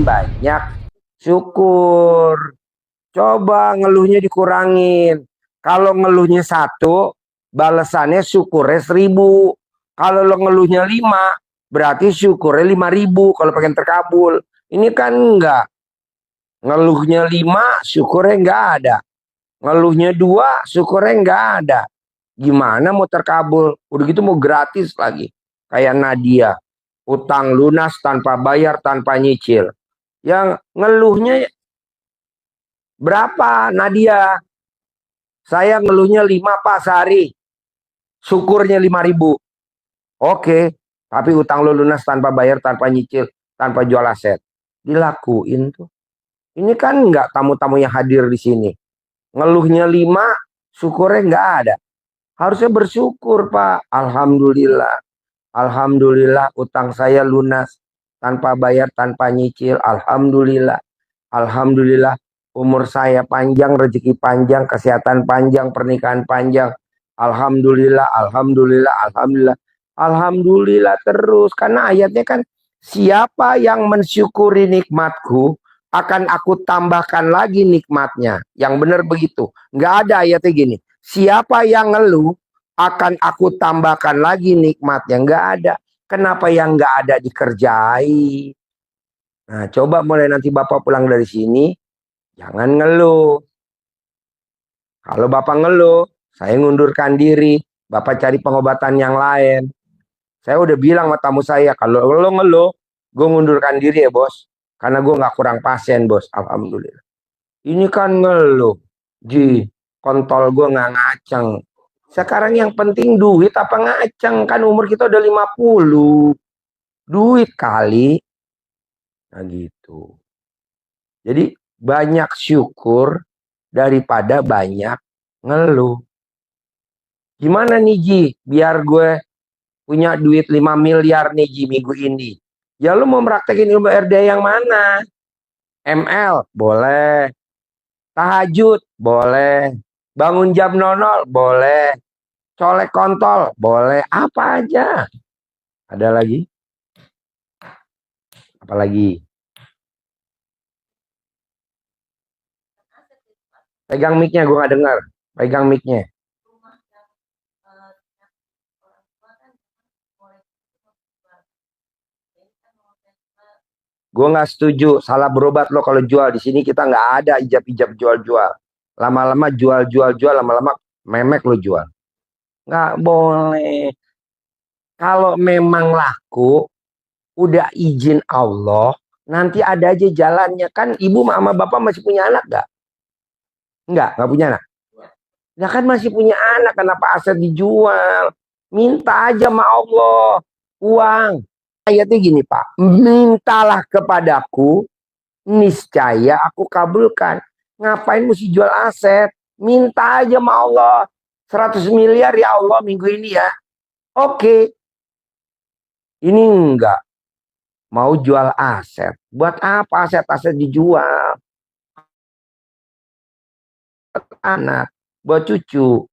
makin banyak syukur. Coba ngeluhnya dikurangin. Kalau ngeluhnya 1, balasannya syukurnya 1000. Kalau lo ngeluhnya 5, berarti syukurnya 5000 kalau pengen terkabul. Ini kan enggak. Ngeluhnya 5, syukurnya enggak ada. Ngeluhnya 2, syukurnya enggak ada. Gimana mau terkabul? Udah gitu mau gratis lagi. Kayak Nadia. Utang lunas tanpa bayar, tanpa nyicil. Yang ngeluhnya berapa Nadia? Saya ngeluhnya 5 Pak sehari. Syukurnya 5000. Oke. Tapi utang lu lunas tanpa bayar, tanpa nyicil, tanpa jual aset. Dilakuin tuh. Ini kan enggak tamu-tamu yang hadir di sini. Ngeluhnya 5, syukurnya enggak ada. Harusnya bersyukur Pak. Alhamdulillah. Alhamdulillah utang saya lunas. Tanpa bayar, tanpa nyicil. Alhamdulillah. Alhamdulillah umur saya panjang, rezeki panjang, kesehatan panjang, pernikahan panjang. Alhamdulillah, alhamdulillah, alhamdulillah. Alhamdulillah terus. Karena ayatnya kan, siapa yang mensyukuri nikmatku, akan aku tambahkan lagi nikmatnya. Yang benar begitu. Nggak ada ayatnya gini. Siapa yang ngeluh, akan aku tambahkan lagi nikmatnya. Nggak ada. Kenapa yang nggak ada dikerjai? Nah, coba mulai nanti Bapak pulang dari sini, jangan ngeluh. Kalau Bapak ngeluh, saya ngundurkan diri. Bapak cari pengobatan yang lain. Saya udah bilang sama tamu saya, kalau lo ngeluh, gue ngundurkan diri ya bos. Karena gue nggak kurang pasien bos, alhamdulillah. Ini kan ngeluh, kontol gue nggak ngaceng. Sekarang yang penting duit apa ngaceng, kan umur kita udah 50. Duit kali. Nah gitu. Jadi banyak syukur daripada banyak ngeluh. Gimana nih Ji, biar gue punya duit 5 miliar nih Ji minggu ini. Ya lu mau praktekin ilmu RD yang mana? ML? Boleh. Tahajud? Boleh. Bangun jam 00? Boleh. Colek kontol? Boleh. Apa aja. Ada lagi? Apa lagi? Pegang mic-nya, gue gak dengar. Pegang mic-nya. Gue nggak setuju, salah berobat lo kalau jual. Di sini kita nggak ada ijab-ijab jual-jual. Lama-lama jual-jual-jual, lama-lama memek lo jual. Nggak boleh. Kalau memang laku, udah izin Allah, nanti ada aja jalannya. Kan ibu sama bapak masih punya anak nggak? Nggak punya anak. Ya kan masih punya anak, kenapa aset dijual? Minta aja sama Allah uang. Ayatnya gini Pak, mintalah kepadaku, niscaya aku kabulkan. Ngapain mesti jual aset? Minta aja sama Allah. 100 miliar ya Allah minggu ini ya. Oke. Ini enggak. Mau jual aset. Buat apa aset-aset dijual? Anak. Buat cucu.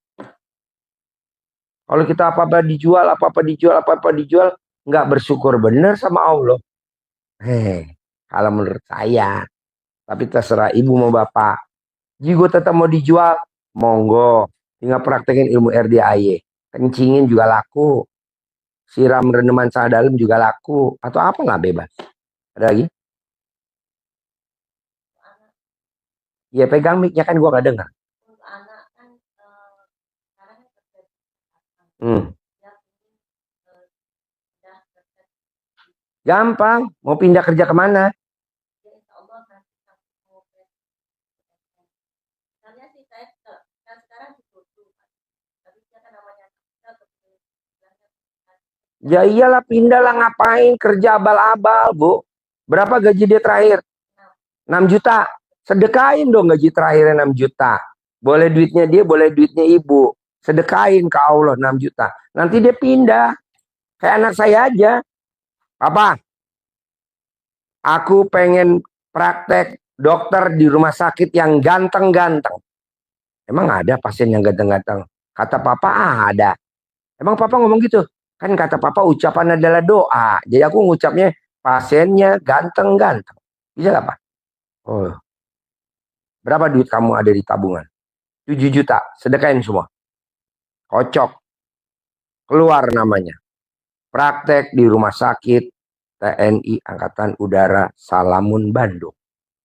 Kalau kita apa-apa dijual, apa-apa dijual, apa-apa dijual. Enggak bersyukur bener sama Allah. Kalau menurut saya. Tapi terserah ibu mau bapak. Jika tetap mau dijual, monggo. Tinggal praktekin ilmu RDAY. Kencingin juga laku. Siram rendeman sana dalam juga laku. Atau apa nggak bebas. Ada lagi? Ya pegang mic-nya kan gua nggak dengar. Gampang. Mau pindah kerja kemana? Ya iyalah pindah lah, ngapain kerja abal-abal bu. Berapa gaji dia terakhir? 6 juta. Sedekain dong gaji terakhirnya 6 juta. Boleh duitnya dia, boleh duitnya ibu. Sedekain ke Allah 6 juta. Nanti dia pindah. Kayak anak saya aja. Apa? Aku pengen praktek dokter di rumah sakit yang ganteng-ganteng. Emang ada pasien yang ganteng-ganteng? Kata papa ada. Emang papa ngomong gitu? Kan kata papa ucapan adalah doa. Jadi aku ngucapnya pasiennya ganteng-ganteng. Bisa nggak, Pak? Oh, berapa duit kamu ada di tabungan? 7 juta, sedekahin semua. Kocok, keluar namanya. Praktek di rumah sakit TNI Angkatan Udara Salamun Bandung.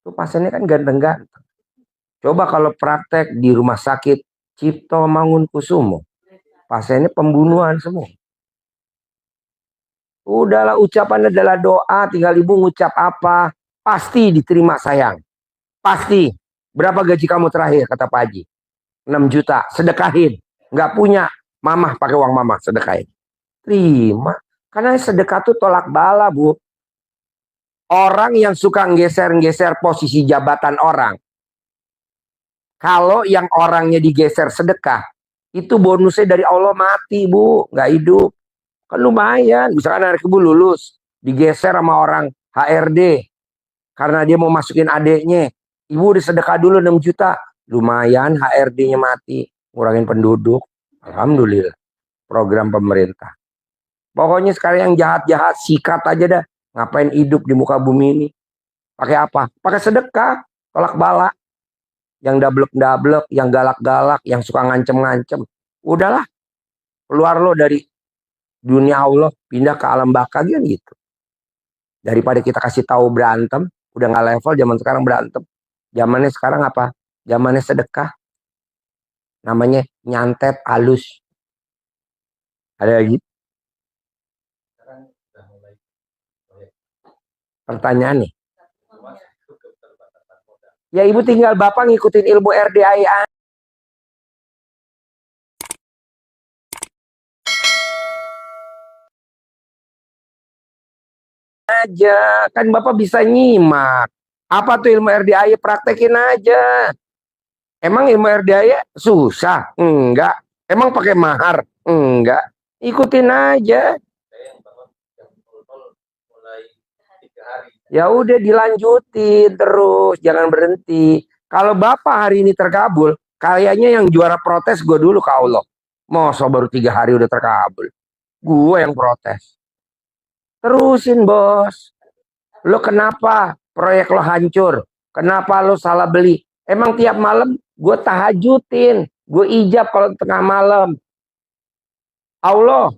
Itu pasiennya kan ganteng-ganteng. Coba kalau praktek di rumah sakit Cipto Mangunkusumo. Pasiennya pembunuhan semua. Udahlah, ucapan adalah doa, tinggal ibu ngucap apa, pasti diterima sayang. Pasti. Berapa gaji kamu terakhir, kata Pak Haji? 6 juta, sedekahin. Nggak punya, mamah pakai uang mamah, sedekahin. Terima. Karena sedekah tuh tolak bala, Bu. Orang yang suka nggeser-nggeser posisi jabatan orang, kalau yang orangnya digeser sedekah, itu bonusnya dari Allah mati, Bu. Nggak hidup. Kan lumayan. Misalkan anak ibu lulus, digeser sama orang HRD, karena dia mau masukin adeknya. Ibu udah sedekah dulu 6 juta. Lumayan HRD-nya mati. Ngurangin penduduk. Alhamdulillah. Program pemerintah. Pokoknya sekarang yang jahat-jahat, sikat aja dah. Ngapain hidup di muka bumi ini? Pakai apa? Pakai sedekah. Tolak bala. Yang dablek-dablek, yang galak-galak, yang suka ngancem-ngancem. Udahlah. Keluar lo dari dunia Allah, pindah ke alam baka gitu. Daripada kita kasih tahu berantem, udah nggak level zaman sekarang berantem. Zamannya sekarang apa? Zamannya sedekah. Namanya nyantet halus. Ada lagi? Pertanyaan nih. Ya ibu tinggal bapak ngikutin ilmu RDI aja. Kan bapak bisa nyimak. Apa tuh ilmu RDI? Praktekin aja. Emang ilmu RDI susah? Enggak. Emang pakai mahar? Enggak. Ikutin aja. Ya udah dilanjutin terus, jangan berhenti. Kalau bapak hari ini terkabul, kayaknya yang juara protes gue dulu ke Allah. Masa baru 3 hari udah terkabul? Gue yang protes. Terusin bos. Lo kenapa proyek lo hancur? Kenapa lo salah beli? Emang tiap malam gue tahajudin, gue ijab kalau tengah malam. Allah,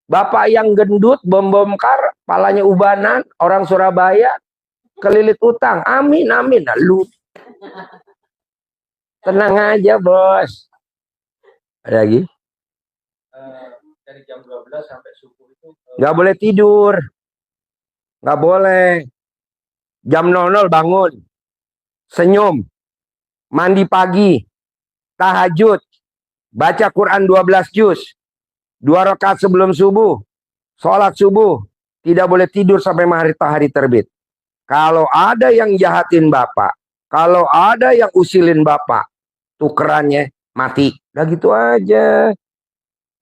bapak yang gendut, bom-bomkar, palanya ubanan, orang Surabaya, kelilit utang. Amin, amin. Nah, lu tenang aja, bos. Ada lagi? Dari jam 12 sampai subuh itu nggak boleh tidur. Nggak boleh. Jam 00 bangun. Senyum. Mandi pagi. Tahajud. Baca Quran 12 juz. 2 rakaat sebelum subuh. Sholat subuh. Tidak boleh tidur sampai matahari terbit. Kalau ada yang jahatin bapak, kalau ada yang usilin bapak, tukerannya mati. Udah gitu aja.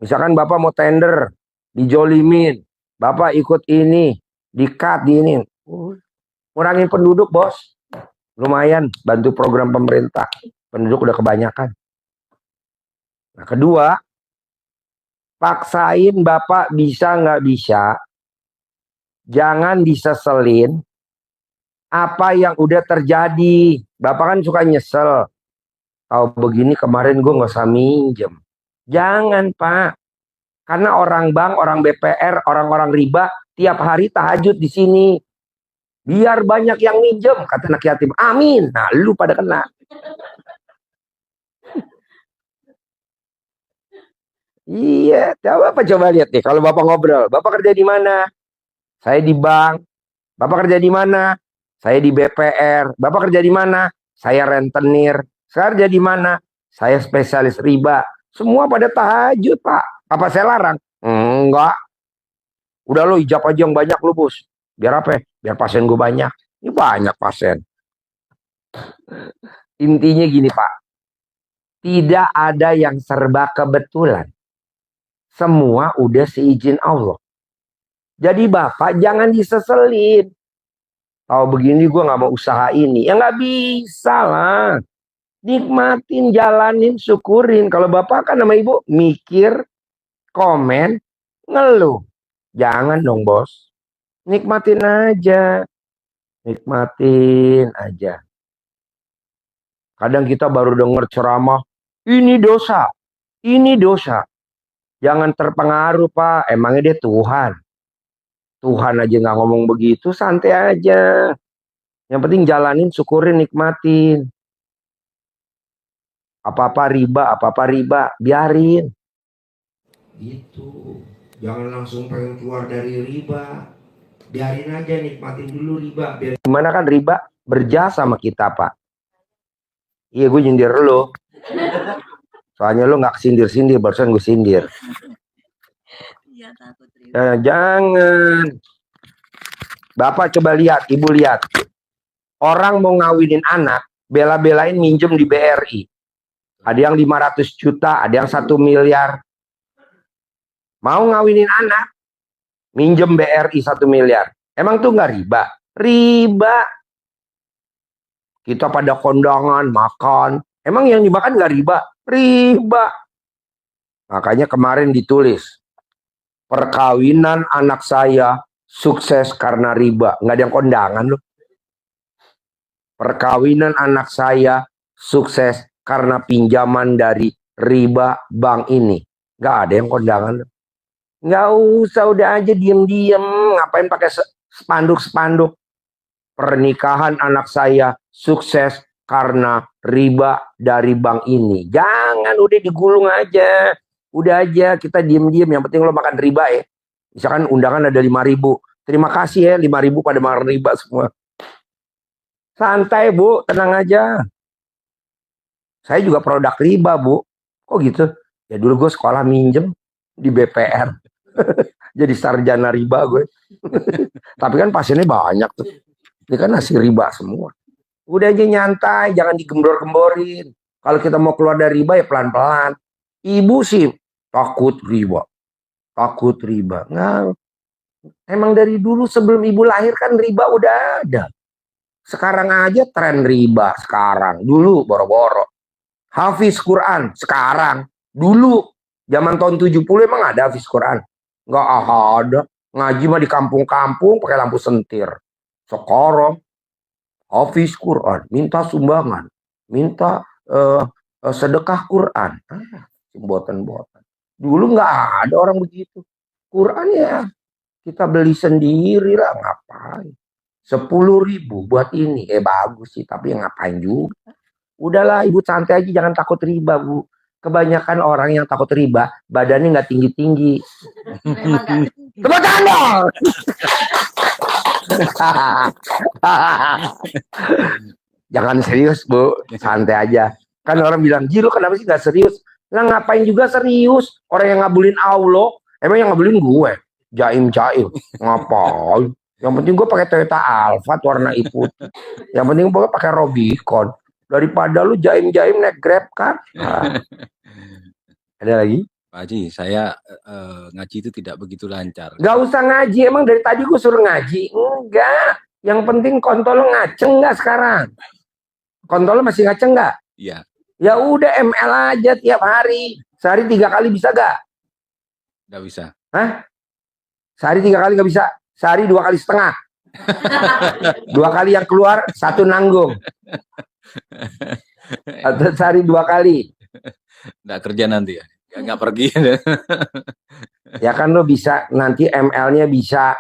Misalkan bapak mau tender, dijolimin, bapak ikut ini, di-cut di ini. Kurangin penduduk, bos. Lumayan, bantu program pemerintah. Penduduk udah kebanyakan. Nah, kedua, paksain bapak bisa nggak bisa, jangan diseselin apa yang udah terjadi. Bapak kan suka nyesel. Tahu begini kemarin gue nggak usah minjem. Jangan, Pak. Karena orang bank, orang BPR, orang-orang riba tiap hari tahajud di sini. Biar banyak yang minjem, kata anak yatim. Amin. Nah, lu pada kena. Iya, coba lihat nih. Kalau bapak ngobrol, bapak kerja di mana? Saya di bank. Bapak kerja di mana? Saya di BPR. Bapak kerja di mana? Saya rentenir. Saya kerja di mana? Saya spesialis riba. Semua pada tahajud, Pak. Apa saya larang? Enggak. Udah lo ijab aja yang banyak lo, bos. Biar apa? Biar pasien gue banyak. Ini banyak pasien. Intinya gini, Pak. Tidak ada yang serba kebetulan. Semua udah seizin Allah. Jadi bapak jangan diseselin. Tahu begini gue gak mau usaha ini. Ya gak bisa lah. Nikmatin, jalanin, syukurin. Kalau bapak kan sama ibu mikir, komen, ngeluh. Jangan dong, bos. Nikmatin aja. Nikmatin aja. Kadang kita baru dengar ceramah, ini dosa, ini dosa. Jangan terpengaruh, Pak. Emangnya dia Tuhan. Tuhan aja nggak ngomong begitu, santai aja. Yang penting jalanin, syukurin, nikmatin. Apa-apa riba, biarin. Gitu. Jangan langsung pengen keluar dari riba. Biarin aja, nikmatin dulu riba. Gimana kan riba berjasa sama kita, Pak. Iya, gue nyindir lo. Soalnya lo nggak kesindir-sindir, barusan gue sindir. Iya, takut riba. Jangan. Bapak coba lihat, ibu lihat. Orang mau ngawinin anak, bela-belain minjem di BRI. Ada yang 500 juta, ada yang 1 miliar. Mau ngawinin anak, minjem BRI 1 miliar. Emang tuh nggak riba? Riba. Kita pada kondangan, makan. Emang yang dimakan nggak riba? Riba. Makanya kemarin ditulis, perkawinan anak saya sukses karena riba. Nggak ada yang kondangan loh. Perkawinan anak saya sukses karena pinjaman dari riba bank ini. Nggak ada yang kondangan loh. Nggak usah, udah aja diem-diem. Ngapain pakai spanduk-spanduk. Pernikahan anak saya sukses karena riba dari bank ini. Jangan, udah digulung aja. Udah aja, kita diem-diem. Yang penting lo makan riba ya. Misalkan undangan ada 5.000. Terima kasih ya, 5.000 pada makan riba semua. Santai, Bu. Tenang aja. Saya juga produk riba, Bu. Kok gitu? Ya dulu gue sekolah minjem di BPR. Jadi sarjana riba gue. Tapi kan pasiennya banyak tuh. Ini kan hasil riba semua. Udah aja nyantai, jangan digembor-gemborin. Kalau kita mau keluar dari riba ya pelan-pelan. Ibu sih takut riba. Takut riba. Nah, emang dari dulu sebelum ibu lahir kan riba udah ada. Sekarang aja tren riba sekarang. Dulu boro-boro. Hafiz Quran sekarang. Dulu zaman tahun 70 emang ada hafiz Quran? Nggak ada. Ngaji mah di kampung-kampung pakai lampu sentir. Sekarang hafiz Quran, minta sumbangan, minta sedekah Quran. Buatan-buatan. Dulu nggak ada orang begitu. Quran ya kita beli sendiri lah, ngapain. 10.000 buat ini, bagus sih, tapi ngapain juga. Udahlah, ibu santai aja, jangan takut riba, Bu. Kebanyakan orang yang takut riba, badannya nggak tinggi-tinggi. Tepuk tangan. Jangan serius, Bu. Santai aja. Kan orang bilang, Ji, lu kenapa sih gak serius? Lah ngapain juga serius? Orang yang ngabulin Allah, emang yang ngabulin gue. Jaim-jaim. Ngapain? Yang penting gue pakai Toyota Alphard warna putih. Yang penting gue pakai Robicon. Daripada lu jaim-jaim naik Grab kan. Nah. Ada lagi? Pak Haji, saya ngaji itu tidak begitu lancar. Gak usah ngaji, emang dari tadi gue suruh ngaji. Enggak. Yang penting kontol lo ngaceng nggak sekarang? Kontol lo masih ngaceng nggak? Iya. Ya udah ML aja tiap hari. Sehari 3 kali bisa gak? Nggak bisa. Hah? Sehari 3 kali nggak bisa. Sehari 2 kali setengah. 2 kali yang keluar, 1 nanggung. Atau sehari 2 kali. Nggak kerja nanti ya? Nggak pergi. Ya kan lo bisa nanti ML-nya bisa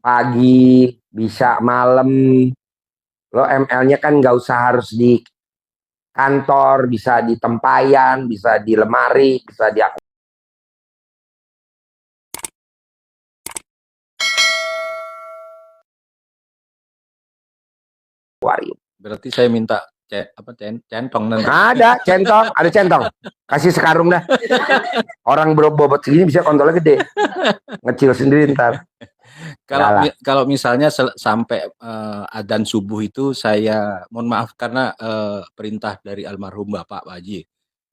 pagi, bisa malam. Lo ML-nya kan nggak usah harus di kantor, bisa di tempayan, bisa di lemari, bisa di akuarium. Berarti saya minta centong nanti. Ada centong. Kasih sekarung dah. Orang bobot segini bisa kontolnya gede. Ngecil sendiri ntar. Kalau misalnya sampai adzan subuh itu saya mohon maaf karena perintah dari almarhum Bapak Pak Haji.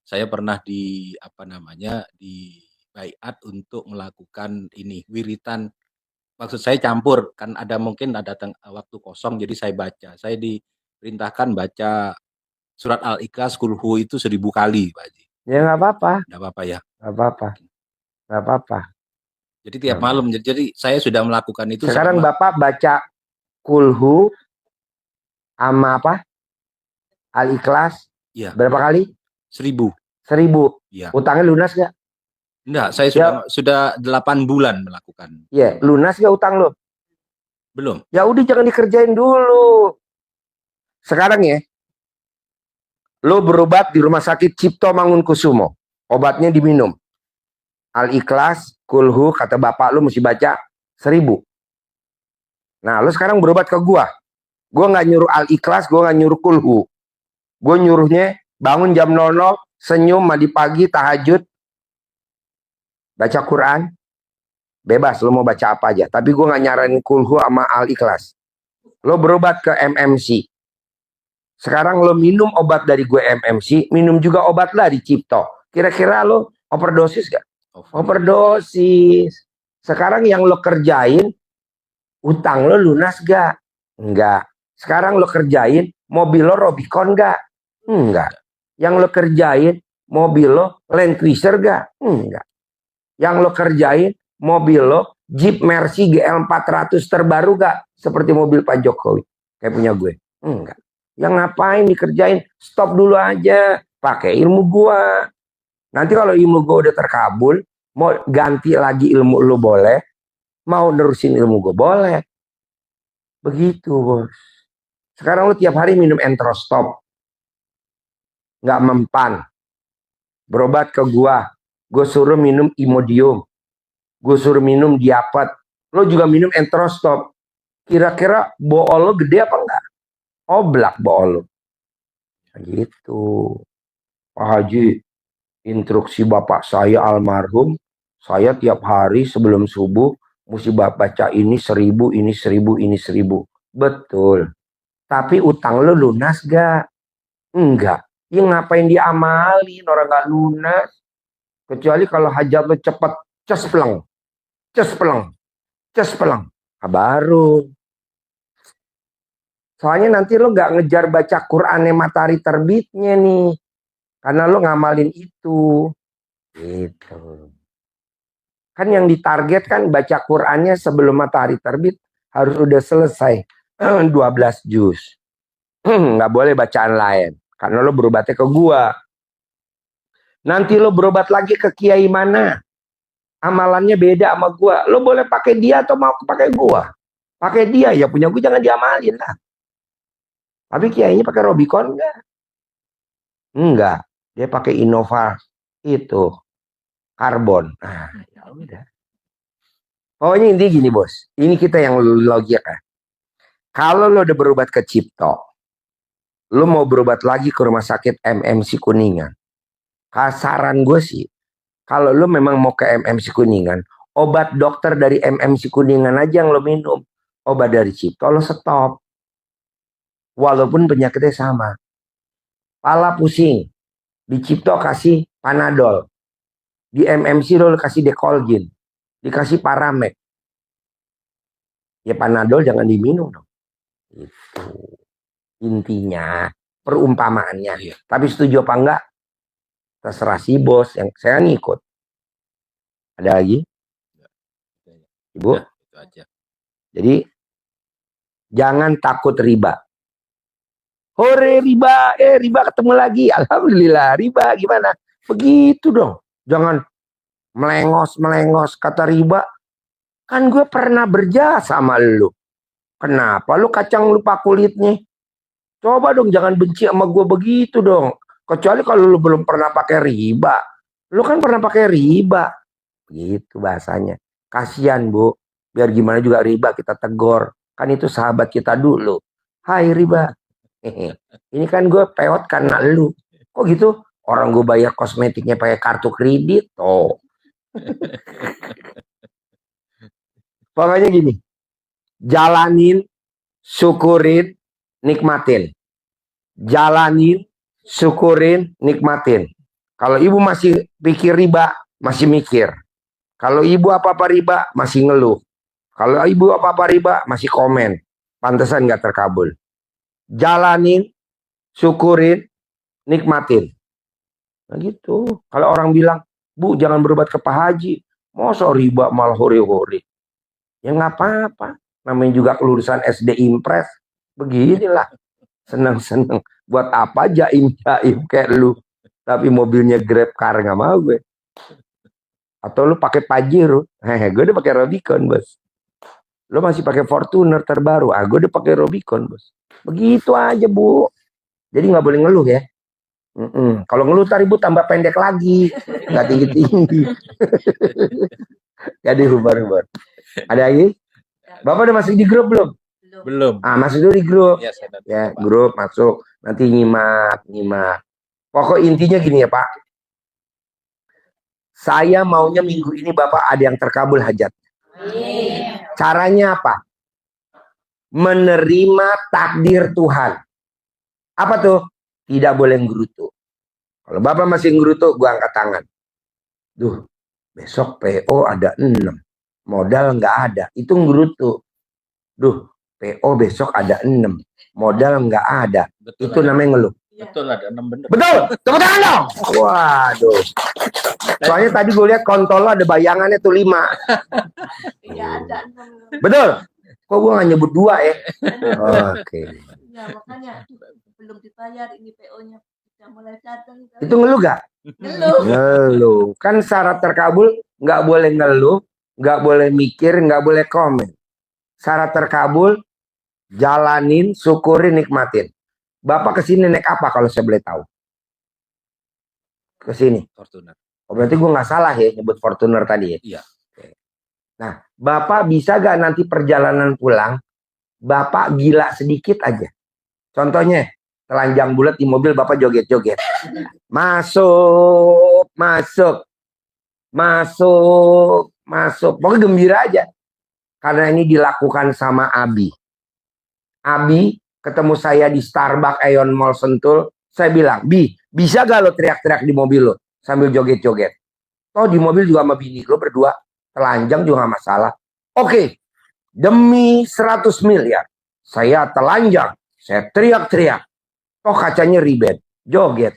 Saya pernah di baiat untuk melakukan ini wiritan. Maksud saya campur kan mungkin ada waktu kosong jadi saya baca. Saya diperintahkan baca surat Al-Ikhlas Kulhu itu 1000 kali Pak Haji. Ya nggak apa-apa. Nggak apa-apa ya. Nggak apa-apa. Jadi tiap malam. Jadi saya sudah melakukan itu. Sekarang Bapak baca Kulhu, sama apa? Al-Ikhlas. Iya, Berapa kali? 1000. 1000. Iya. Utangnya lunas gak? Enggak, saya Ya, sudah 8 bulan melakukan. ya, lunas gak utang lo? Belum. Ya udah jangan dikerjain dulu. Sekarang ya, lo berobat di rumah sakit Cipto Mangunkusumo. Obatnya diminum. Al-Ikhlas, Kulhu, kata bapak lo mesti baca 1000. Nah, lo sekarang berobat ke gua. Gua nggak nyuruh Al-Ikhlas, gua nggak nyuruh Kulhu. Gua nyuruhnya bangun jam 00, senyum, mandi pagi, tahajud, baca Quran. Bebas, lo mau baca apa aja. Tapi gua nggak nyaranin Kulhu sama Al-Ikhlas. Lo berobat ke MMC. Sekarang lo minum obat dari gue MMC, minum juga obat lah di Cipto. Kira-kira lo overdosis gak? Overdosis. Sekarang yang lo kerjain, utang lo lunas gak? Enggak. Sekarang lo kerjain, mobil lo Rubicon gak? Enggak. Yang lo kerjain, mobil lo Land Cruiser gak? Enggak. Yang lo kerjain, mobil lo Jeep Mercy GL 400 terbaru gak? Seperti mobil Pak Jokowi. Kayak punya gue. Enggak. Yang ngapain dikerjain? Stop dulu aja. Pakai ilmu gua. Nanti kalau ilmu gua udah terkabul, mau ganti lagi ilmu lu boleh. Mau nerusin ilmu gua boleh. Begitu, bos. Sekarang lu tiap hari minum Entrostop. Nggak mempan. Berobat ke gua. Gua suruh minum Imodium. Gua suruh minum Diapet. Lu juga minum Entrostop. Kira-kira bool lu gede apa enggak? Oblak bool lu. Gitu. Pak Haji, instruksi bapak saya almarhum, saya tiap hari sebelum subuh mesti baca ini 1000, ini 1000, ini 1000. Betul. Tapi utang lo lunas gak? Enggak. Ya ngapain diamalin orang gak lunas? Kecuali kalau hajat lo cepet, cespleng, cespleng, cespleng. Nah, baru. Soalnya nanti lo gak ngejar baca Qurannya matahari terbitnya nih. Karena lo ngamalin itu. Gitu. Kan yang ditarget kan baca Qurannya sebelum matahari terbit harus udah selesai 12 juz. Nggak boleh bacaan lain. Karena lo berobatnya ke gua. Nanti lo berobat lagi ke kiai mana? Amalannya beda sama gua. Lo boleh pakai dia atau mau pakai gua? Pakai dia, ya punya gua jangan diamalin lah. Tapi kiainya pakai Rubicon enggak? Enggak. Dia pakai Innova itu karbon. Nah, ya udah. Pokoknya intinya gini, bos. Ini kita yang logika. Kalau lo udah berobat ke Cipto, lo mau berobat lagi ke rumah sakit MMC Kuningan. Saran gue sih, kalau lo memang mau ke MMC Kuningan, obat dokter dari MMC Kuningan aja yang lo minum. Obat dari Cipto lo stop. Walaupun penyakitnya sama. Pala pusing. Di Cipto kasih Panadol. Di MMC lo kasih Decolgin. Dikasih Paramek. Ya Panadol jangan diminum dong. Itu intinya, perumpamaannya. Iya. Tapi setuju apa enggak? Terserah si bos, yang saya ngikut. Ada lagi? Ibu? Ya, itu aja. Jadi jangan takut riba. Hore riba, riba ketemu lagi. Alhamdulillah, riba gimana? Begitu dong. Jangan melengos kata riba. Kan gue pernah berjasa sama lu. Kenapa lu kacang lupa kulitnya? Coba dong jangan benci sama gue begitu dong. Kecuali kalau lu belum pernah pakai riba. Lu kan pernah pakai riba. Gitu bahasanya. Kasian bu. Biar gimana juga riba kita tegur. Kan itu sahabat kita dulu. Hai riba. Ini kan gue peot karena lu. Kok gitu? Orang gue bayar kosmetiknya pakai kartu kredit. Oh. Pokoknya gini. Jalanin, syukurin, nikmatin. Jalanin, syukurin, nikmatin. Kalau ibu masih pikir riba, masih mikir. Kalau ibu apa-apa riba, masih ngeluh. Kalau ibu apa-apa riba, masih komen. Pantesan gak terkabul. Jalanin, syukurin, nikmatin. Nah gitu. Kalau orang bilang, bu jangan berobat ke Pak Haji. Masa riba malah hore-hore. Ya nggak apa-apa. Namanya juga kelulusan SD Impres. Beginilah. Seneng-seneng. Buat apa jaim-jaim kayak lu. Tapi mobilnya Grab car nggak mau gue. Atau lu pakai Pajero. Gue udah pakai Rubicon, bos. Lu masih pakai Fortuner terbaru. Gue udah pakai Rubicon, bos. Begitu aja, Bu. Jadi nggak boleh ngeluh ya. Kalau ngeluh tar ibu tambah pendek lagi. Nggak tinggi-tinggi. Jadi rubar-rubar. Ada lagi? Bapak udah masuk di grup belum? Belum. Masuk dulu di grup. Ya, saya nanti, Ya, Pak. grup masuk. Nanti nyimak. Pokok intinya gini ya, Pak. Saya maunya minggu ini Bapak ada yang terkabul hajat. Caranya apa? Menerima takdir Tuhan. Apa tuh? Tidak boleh ngerutu. Kalau Bapak masih ngerutu, gua angkat tangan. Duh, besok PO ada 6. Modal nggak ada. Itu ngerutu. Duh, PO besok ada 6. Modal nggak ada. Betul, itu namanya ngeluh. Betul, ada 6 bener. Betul, tepuk tangan dong. Waduh. Soalnya tadi gue lihat kontol lo ada bayangannya tuh 5. Iya, ada 6. Betul. Kok gue nggak nyebut 2 ya? Oke. Ya, makanya belum dibayar ini PO-nya. Sudah mulai datang. Itu ngeluh gak? Ngeluh. Ngeluh. Kan syarat terkabul nggak boleh ngeluh, nggak boleh mikir, nggak boleh komen. Syarat terkabul, jalanin, syukurin, nikmatin. Bapak kesini naik apa kalau saya boleh tahu? Kesini. Fortuner. Oh, berarti gue nggak salah ya nyebut Fortuner tadi ya? Iya. Nah, Bapak bisa gak nanti perjalanan pulang, Bapak gila sedikit aja. Contohnya, telanjang bulat di mobil Bapak joget-joget. Masuk. Pokoknya gembira aja. Karena ini dilakukan sama Abi. Abi ketemu saya di Starbucks Aeon Mall Sentul. Saya bilang, Bi, bisa gak lo teriak-teriak di mobil lo sambil joget-joget? Oh, di mobil juga sama bini lo berdua. Telanjang juga gak masalah. Oke, demi 100 miliar. Saya telanjang. Saya teriak-teriak. Oh, kacanya ribet. Joget.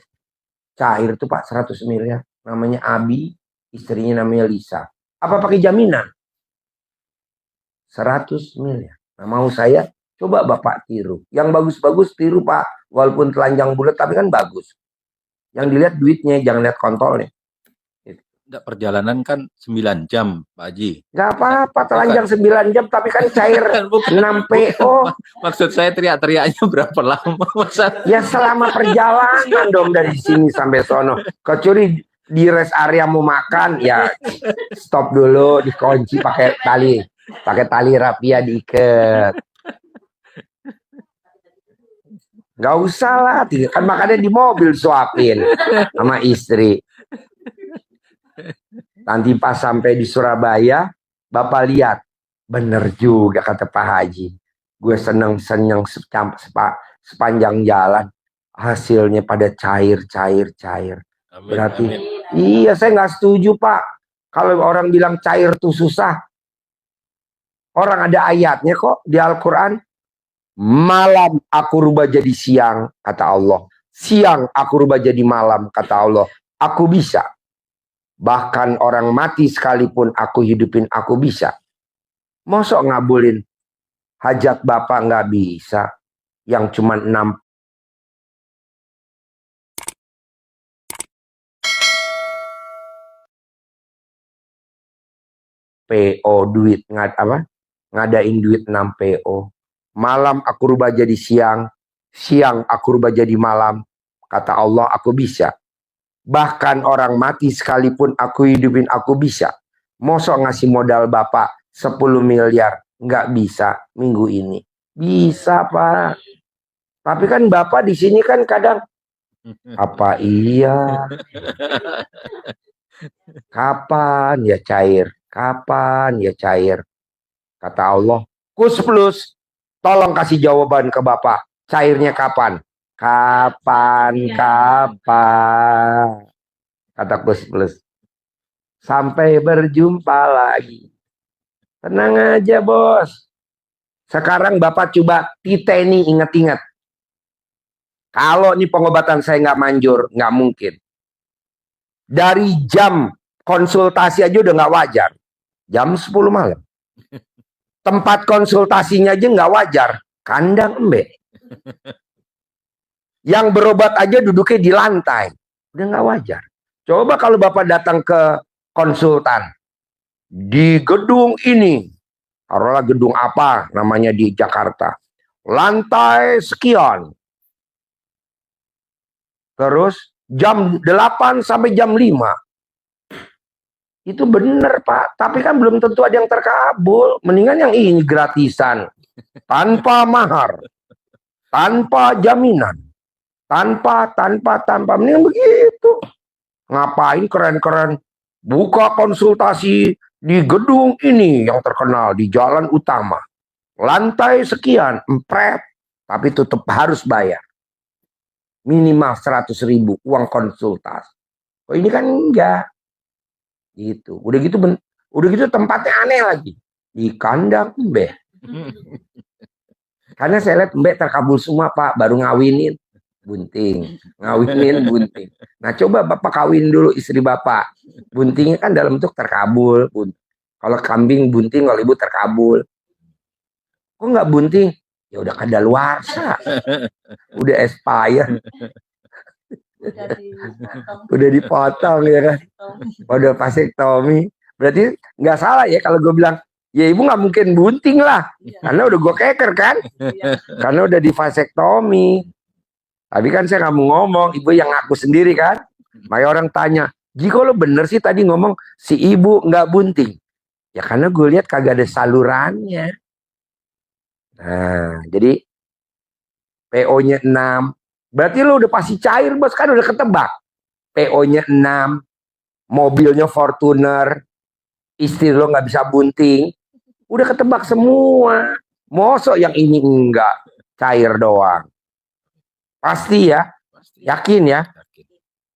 Cair tuh Pak 100 miliar. Namanya Abi. Istrinya namanya Lisa. Apa pakai jaminan? 100 miliar. Nah, mau saya coba Bapak tiru. Yang bagus-bagus tiru Pak. Walaupun telanjang bulat tapi kan bagus. Yang dilihat duitnya, jangan lihat kontolnya. Enggak, perjalanan kan 9 jam, Pak Haji. Gak apa-apa telanjang 9 jam tapi kan cair 6 PO. Maksud saya teriak-teriaknya berapa lama? Masa? Ya selama perjalanan dong dari sini sampai sono. Kecuali di rest area mau makan, ya stop dulu, dikunci pakai tali rapia diikat. Gak usah lah, kan makannya di mobil suapin sama istri. Nanti pas sampai di Surabaya, Bapak lihat, bener juga kata Pak Haji. Gue seneng-seneng sepanjang jalan, hasilnya pada cair. Amin, Berarti, amin. iya saya nggak setuju Pak. Kalau orang bilang cair tuh susah. Orang ada ayatnya kok di Al-Quran. Malam aku rubah jadi siang, kata Allah. Siang aku rubah jadi malam, kata Allah. Aku bisa. Bahkan orang mati sekalipun aku hidupin, aku bisa. Mosok ngabulin hajat Bapak nggak bisa. Yang cuma 6 PO duit ngadain duit 6 PO. Malam aku rubah jadi siang, siang aku rubah jadi malam. Kata Allah, aku bisa. Bahkan orang mati sekalipun aku hidupin, aku bisa. Mosok ngasih modal Bapak 10 miliar, nggak bisa minggu ini. Bisa Pak. Tapi kan Bapak di sini kan kadang apa iya? Kapan ya cair? Kapan ya cair? Kata Allah, Kus Plus, tolong kasih jawaban ke Bapak. Cairnya kapan? Kapan? Kata Kus Plus. Sampai berjumpa lagi. Tenang aja bos. Sekarang Bapak coba titeni, ingat-ingat. Kalau nih pengobatan saya nggak manjur, nggak mungkin. Dari jam konsultasi aja udah nggak wajar. Jam 10 malam. Tempat konsultasinya aja nggak wajar. Kandang embe. Yang berobat aja duduknya di lantai. Udah nggak wajar. Coba kalau Bapak datang ke konsultan. Di gedung ini. Taruhlah gedung apa namanya di Jakarta. Lantai sekian. Terus jam 8 sampai jam 5. Itu bener Pak. Tapi kan belum tentu ada yang terkabul. Mendingan yang ini gratisan. Tanpa mahar. Tanpa jaminan. Tanpa. Mendingan begitu. Ngapain keren-keren. Buka konsultasi di gedung ini yang terkenal. Di jalan utama. Lantai sekian. Empret. Tapi tetap harus bayar. Minimal 100.000 uang konsultasi. Oh ini kan enggak. Gitu. Udah gitu tempatnya aneh lagi. Di kandang embe. Karena saya lihat embe terkabul semua Pak, baru ngawinin bunting. Ngawinin bunting. Nah, coba Bapak kawin dulu istri Bapak. Buntingnya kan dalam bentuk terkabul. Kalau kambing bunting, kalau ibu terkabul. Kok nggak bunting? Ya udah kadaluarsa. Udah expired. Udah dipotong ya kan. Udah vasektomi. Berarti nggak salah ya kalau gue bilang, ya ibu nggak mungkin bunting lah. Karena udah gue keker kan. Karena udah di vasektomi. Tapi kan saya nggak mau ngomong, ibu yang ngaku sendiri kan. Makanya orang tanya, jika lo bener sih tadi ngomong si ibu nggak bunting. Ya karena gue lihat kagak ada salurannya. Nah, jadi PO-nya 6. Berarti lo udah pasti cair bos, kan udah ketebak. PO-nya 6, mobilnya Fortuner, istri lo nggak bisa bunting. Udah ketebak semua. Mosok yang ini enggak, cair doang. Pasti ya, yakin ya.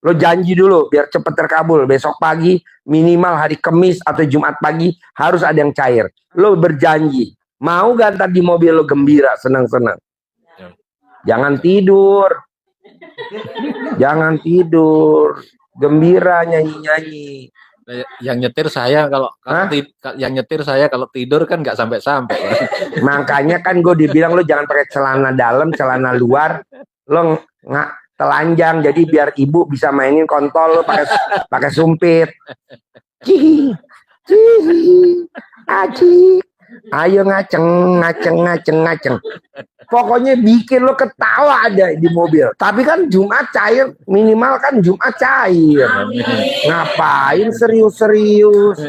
Lo janji dulu biar cepet terkabul. Besok pagi minimal hari Kamis atau Jumat pagi harus ada yang cair. Lo berjanji. Mau gak ntar di mobil lo gembira, senang-senang. Jangan tidur. Jangan tidur. Gembira nyanyi-nyanyi. Yang nyetir saya kalau tidur kan nggak sampai-sampai. Makanya kan gue dibilang lo jangan pakai celana dalam, celana luar. Lo nggak telanjang jadi biar ibu bisa mainin kontol lo pakai sumpit. Cihi, acik. Ayo ngaceng. Pokoknya bikin lo ketawa ada di mobil. Tapi kan Jumat cair, minimal kan Jumat cair. Ngapain serius-serius?